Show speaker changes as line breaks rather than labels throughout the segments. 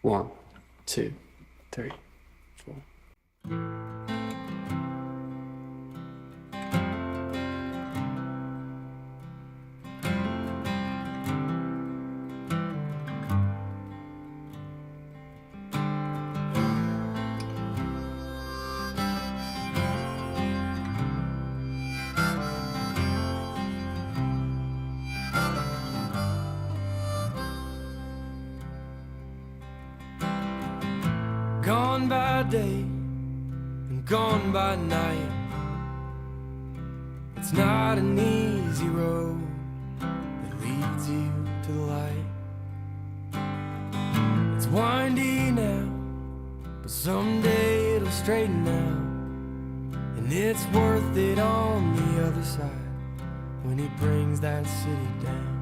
1, 2, 3, 4.
Gone by day and gone by night. It's not an easy road that leads you to the light. It's windy now, but someday it'll straighten out. And it's worth it on the other side when he brings that city down.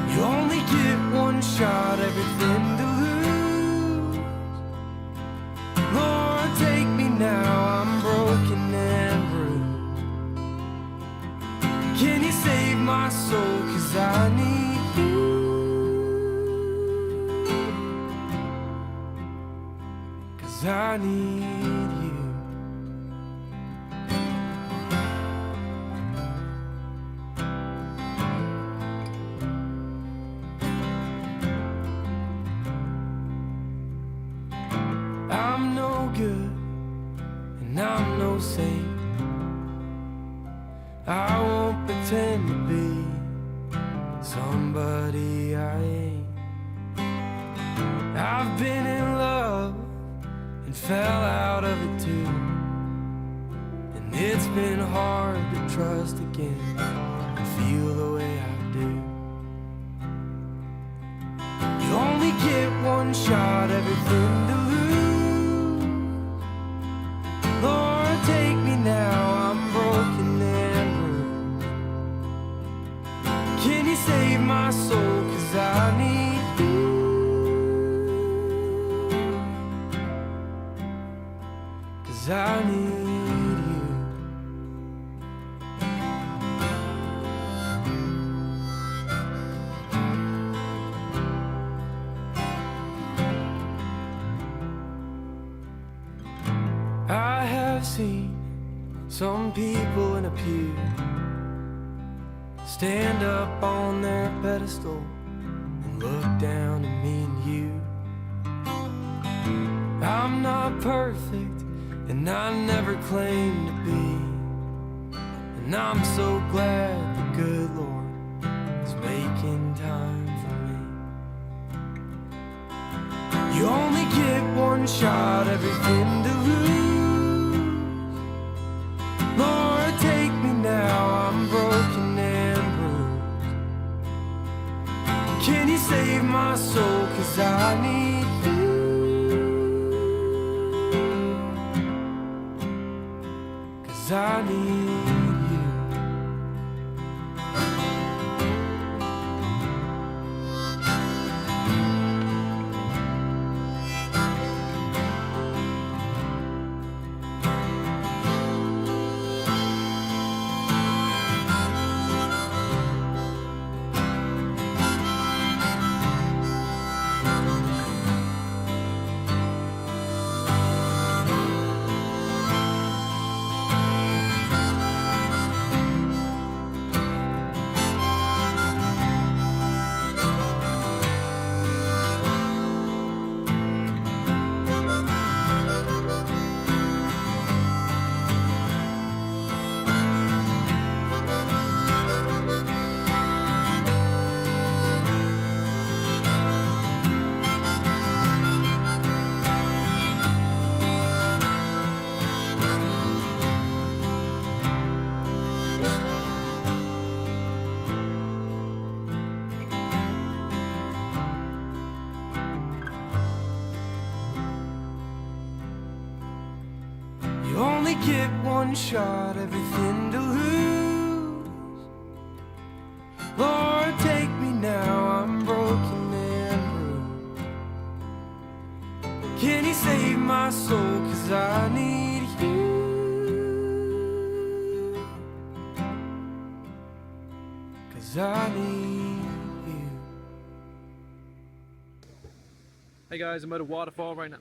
You only get one shot, everything to lose. Lord, take me now, I'm broken and bruised. Can you save my soul, 'cause I need you. 'Cause I need you. I'm no good, and I'm no saint. I won't pretend to be somebody I ain't. I've been in love and fell out of it too, and it's been hard to trust again and feel the way I do. You only get one shot, everything to lose. Lord, take me now, I'm broken and bruised. Can you save my soul, 'cause I need you. 'Cause I need you. I have seen some people in a pew stand up on their pedestal and look down at me and you. I'm not perfect, and I never claim to be, and I'm so glad the good Lord is making time for me. You only get one shot, everything to lose. Lord, take me now, I'm broken and bruised. Can you save my soul, 'cause I need you. 'Cause I need you. You only get one shot, everything to lose. Lord, take me now, I'm broken and bruised. Can you save my soul, 'cause I need you. 'Cause I need you.
Hey guys, I'm at a waterfall right now.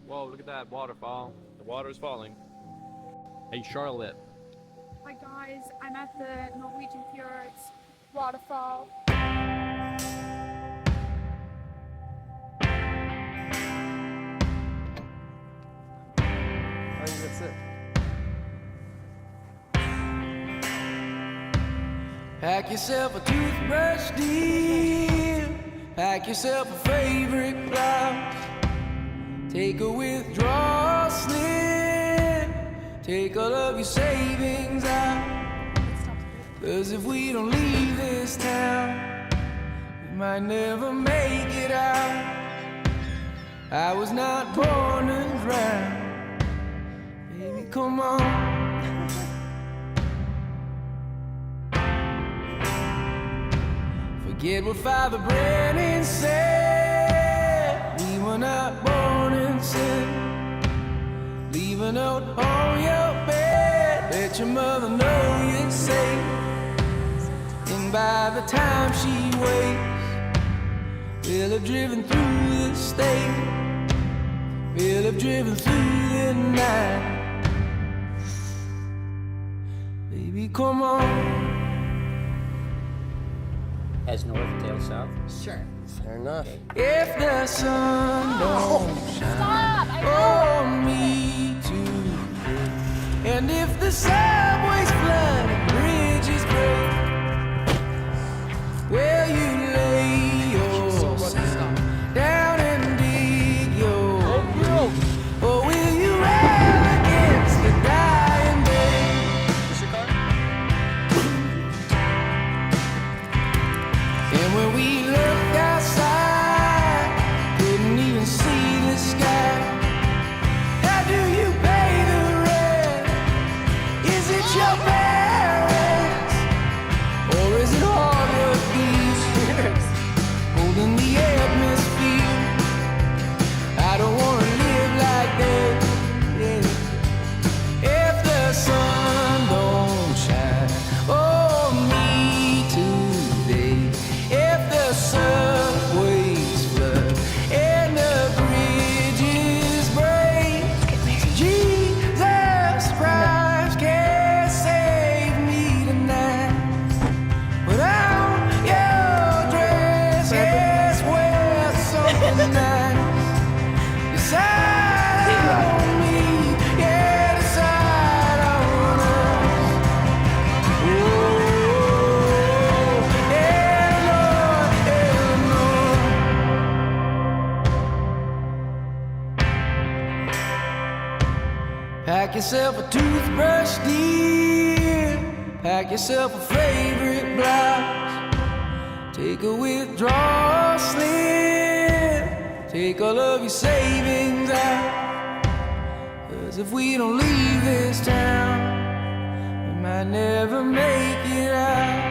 Whoa, look at that waterfall. The water is falling. Hey Charlotte.
Hi guys, I'm at the Norwegian Fjords waterfall.
I think that's it.
Pack yourself a toothbrush, dear. Pack yourself a favorite blouse. Take a withdrawal slip. Take all of your savings out. 'Cause if we don't leave this town, we might never make it out. I was not born to drown. Baby, come on. Forget what Father Brennan said. We were not born in sin. Leave a note on your bed. Let your mother know you're safe. And by the time she wakes, we'll have driven through the state. We'll have driven through the night. Baby, come on.
As north, tail south?
Sure.
Fair enough.
If the sun don't shine on me too, and if the subways flood and bridges break, will you lay yourself down and dig your grave? Or will you rail against the dying day? And when we looked outside, couldn't even see the sky. How do you pay the rent? Is it your parents? Or is it hard work these years? Holding the atmosphere. I don't wanna live like that. Yeah. If the sun don't shine on me today, if the subways flood and the bridges break, Jesus Christ can save me tonight. Put on your dress, yes, wear something nice. Decide on me, yeah, decide on us. Oh, yeah, Lord, yeah, Lord. Pack yourself a toothbrush, dear. Pack yourself a favorite blouse. Take a withdrawal slip. Take all of your savings out. 'Cause if we don't leave this town, we might never make it out.